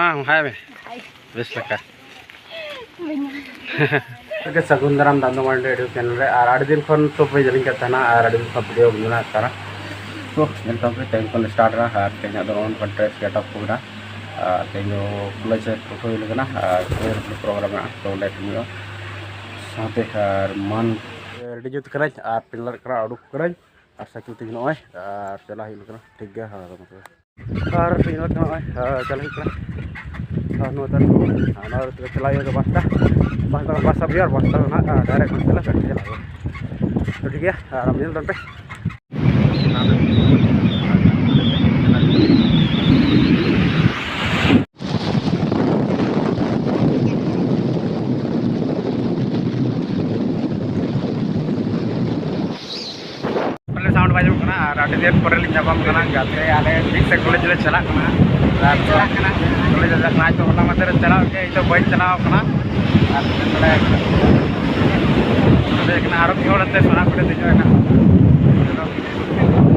हाँ हाय में बेस लगा ओके सगुंदराम दांडू मांडी वीडियो चैनल रे और आठ दिन खन तो पे जलिंग करता ना और आठ दिन खन वीडियो बना करा तो जल्द पे टाइम को स्टार्ट रहा और तेज दो ऑन कंट्रेस्ट गेटअप पूरा तेज प्लस फोटो लगना और प्रोग्राम तो लेट मियो साथे और मन रेडी जुत करा और पिलर करा उडुक करा और साइकिल तीन नॉय और चला ही लगना ठीक है हां और पिलर का चला ही करा नोतर चला ये बस अब यार बस ना डायरेक्ट चला तो ठीक है हम मिल पे साउंड बाजू कना और आटे देर पर जापाम कना गाते आले ठीक से कॉलेज ले चला कना कॉलेज ले क्लास तो होला मते चला के तो बई चला कना और चला तो देखना आरो की होलते सोना पड़े दे जोना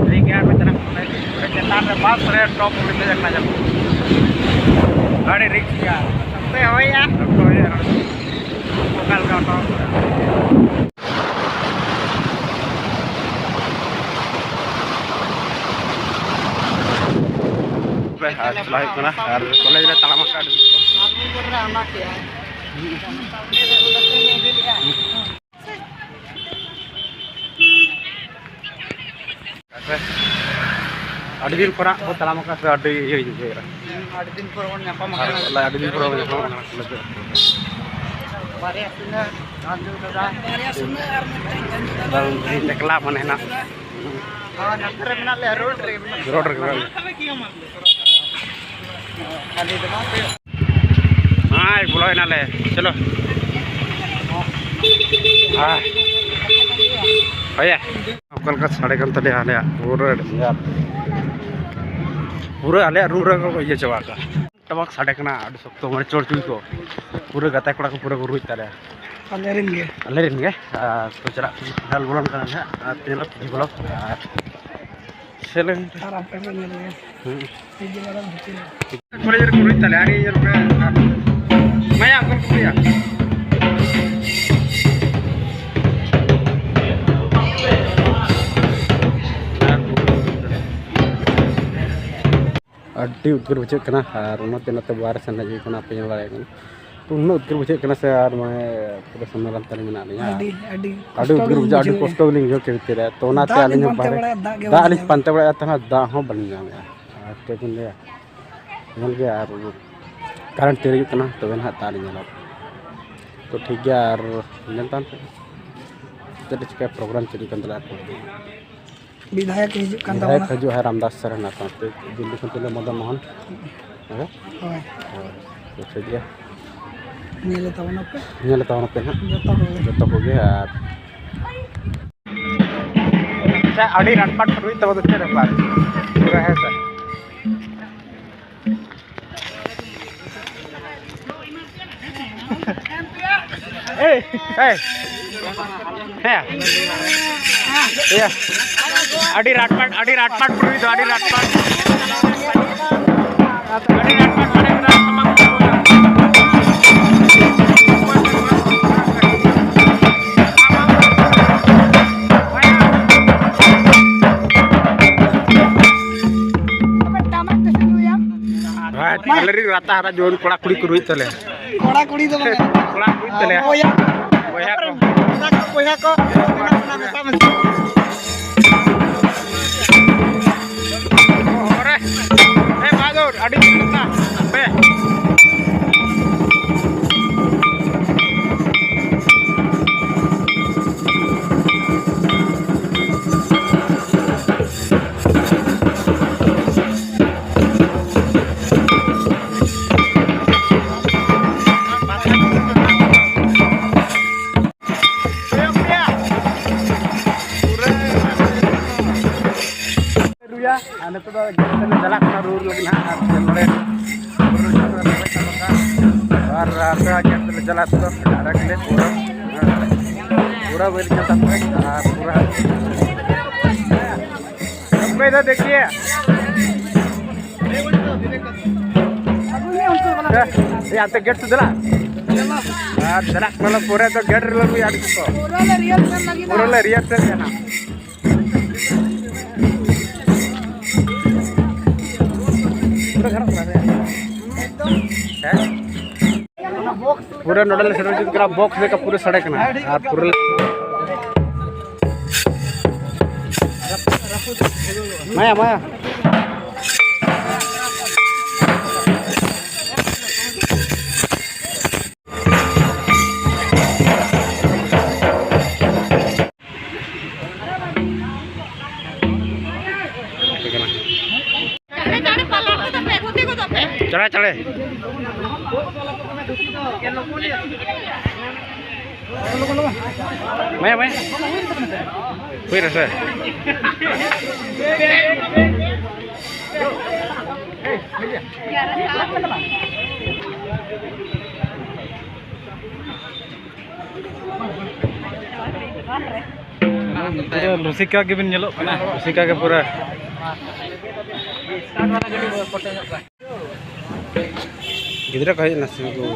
ठीक है पे चला चेतान रे पास रे टॉप पे देखना जब गाड़ी रिक्स का सबसे हो यार तो यार कल का टॉप चला कॉलेज रे तालामा का अड़ी दिन पर तालामा का अड़ी ये अड़ी दिन पर ᱧᱟᱯᱟᱢ ᱟᱠᱟᱱᱟ अड़ी दिन पर ᱧᱟᱯᱟᱢ ᱟᱠᱟᱱᱟ बारे सुना दादू दादा बारे सुना और मिटन एकला माने ना हां नखरे मेना ले रोड रे खाली दमा पे हां बोलो ना ले चलो हां भैया कल का साढ़े कल तले आले पूरा आले रूम रे को ये चवा का टबक साढ़े कना अड सप्तो माने चोर चुई को पूरा गता कोड़ा को पूरा रुई ताले अले रिन गे तो चला डाल बोलन का ना तेल की बोलो चले आराम पे मिल गए ये वाला थोड़े देर रुई ताले यार ये मैं आपको भैया अड्डी उद्गर बुझे कना और नते नते बार सन जी कना पे वाले कना तो उन उद्गर बुझे कना से यार मैं पूरा सम्मेलन तले में ना लिया अड्डी उद्गर बुझे अड्डी कष्ट लिंग जो के तेरे तो ना ते आलिंग बारे दा आलिंग पंते बड़ा तना दा हो बन गया मैं ते कुन ले मिल गया यार कारण तेरे कना तो ना तालिंग ला तो ठीक है यार जनता तो इसका प्रोग्राम चली कंदला विधायक हजू है रामदास सर ना दिल्ली खन तेल मदन मोहन तो ठीक है पे ना जो को गे यार अच्छा अड़ी रटपट रुई तब तो तेरे पास पूरा है सर ए है या अड़ी राटपाट पुरी तो अड़ी राटपाट अलरी राता हरा जोन कोड़ा कुड़ी कुरुई तले कोड़ा कुड़ी तो कोड़ा कुड़ी तले कोया को ना मेसा मत अरे ए बादर अड़ी ना पे आने तो चला रूर लगी और चला तो पूरा वेल चलता पूरा सबको इधर देखिए यहाँ तो गेट सुधरा जरा मतलब पूरे तो गेट लगी यार को पूरा रियल से है ना पूरा नोडल सर्विस करा बॉक्स लेकर पूरे सड़क ना और पूरे माया माया चढ़े चढ़े मैं कोई रहा पूरा लुसिका के बिन ñelo kana लुसिका के पूरा गिदरा कहीं नसीब को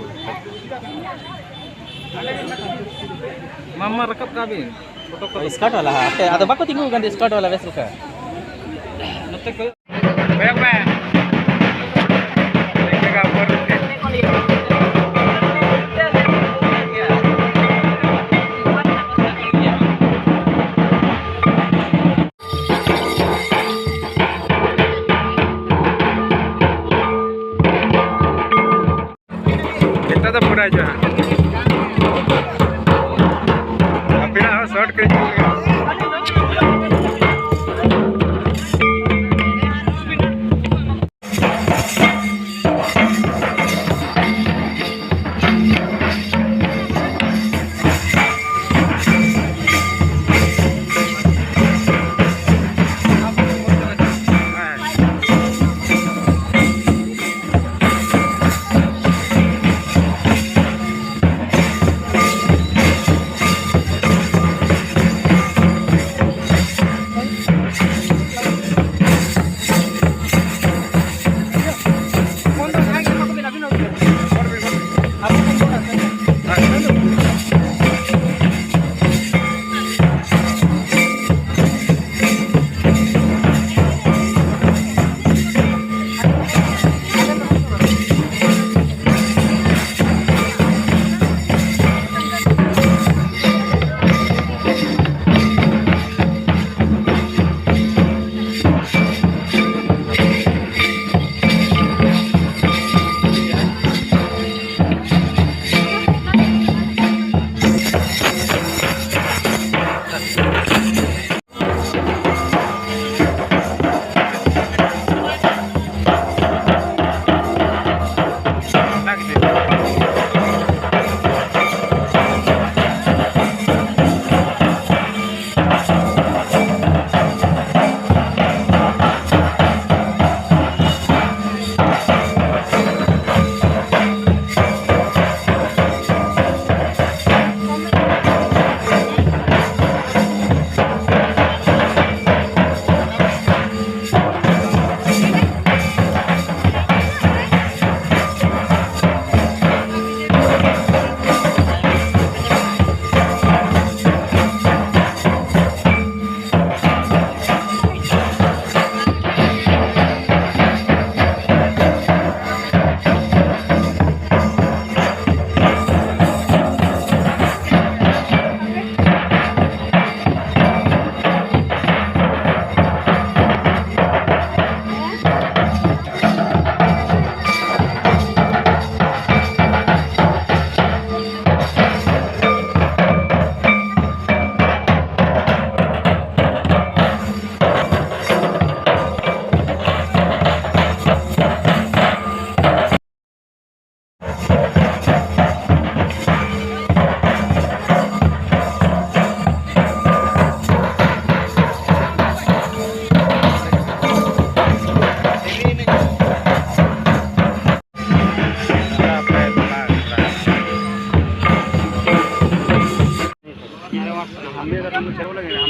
Mama rekap kabin. Foto ko. Start wala ha. Ada ba ko tinggal ganti start wala vessel ka. Nate ko. Bag में देखेगा ऊपर इतना तो पूरा जो है बिना शॉर्ट कर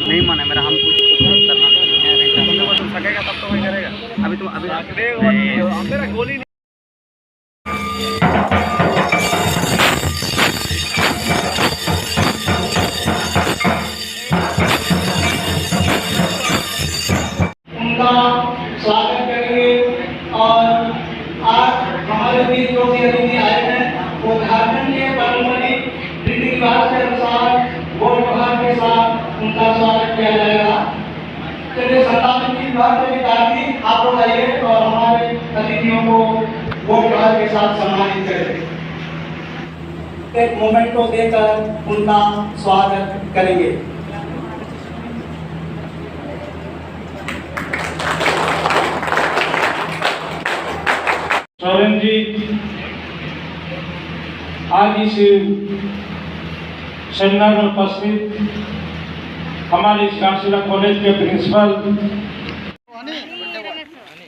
नहीं माना मेरा हमको करना नहीं है तुम सकेगा तब तो वही करेगा अभी तुम अभी मेरा गोली नहीं उनका स्वागत करेंगे। और आज हमारे बीच जो भी अतिथि आए हैं वो झारखंड के पारंपरिक रीति रिवाज के अनुसार गोल त्योहार के साथ उनका स्वागत किया जाएगा। चलिए संताली की बात में ताकि आप लोग आइए और हमारे अतिथियों को गोल त्योहार के साथ सम्मानित करें। एक मोमेंट को देकर उनका स्वागत करेंगे। सोरेन जी आज इस सेमिनार में उपस्थित हमारे इस घाटशिला कॉलेज के प्रिंसिपल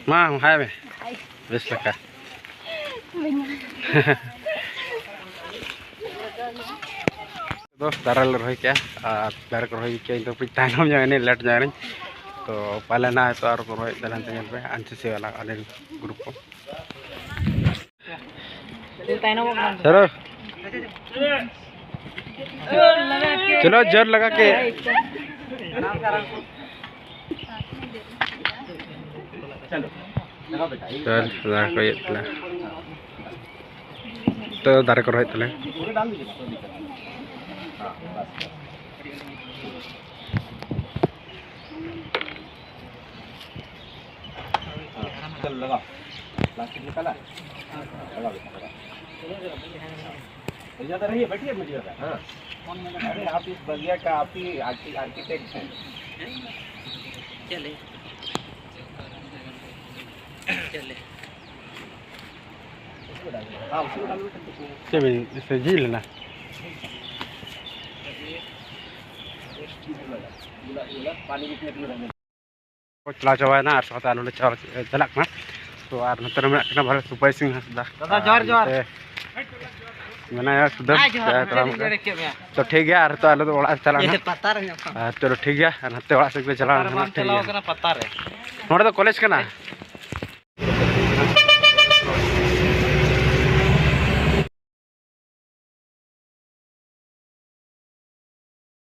माँ हाय में बेस लगा तो दाराल रही क्या दार को रही क्या तो पिता नाम जाने लेट जाने तो पहले ना है तो और को रही दलान तंगल पे एनसीसी वाला अलग ग्रुप को चलो चलो जोर लगा के चल तो दार को रही तले चल लगा प्लास्टिक निकाला लगा ज्यादा रहिए बैठिए मुझे हाँ अरे आप इस बलिया का आप ही आर्किटेक्ट हैं चले चले हाँ उसको डालो चलिए इसे जी लेना पानी चला चबाय ना अस्पताल में चलक ना तो और नतर में ना भले सुपाई सिंह हसदा दादा जोर जोर मैंने यार सुधर तो ठीक है यार तो आलो तो बड़ा चला चलो ठीक है नते बड़ा से चला पता रे नोड़ा तो कॉलेज का ना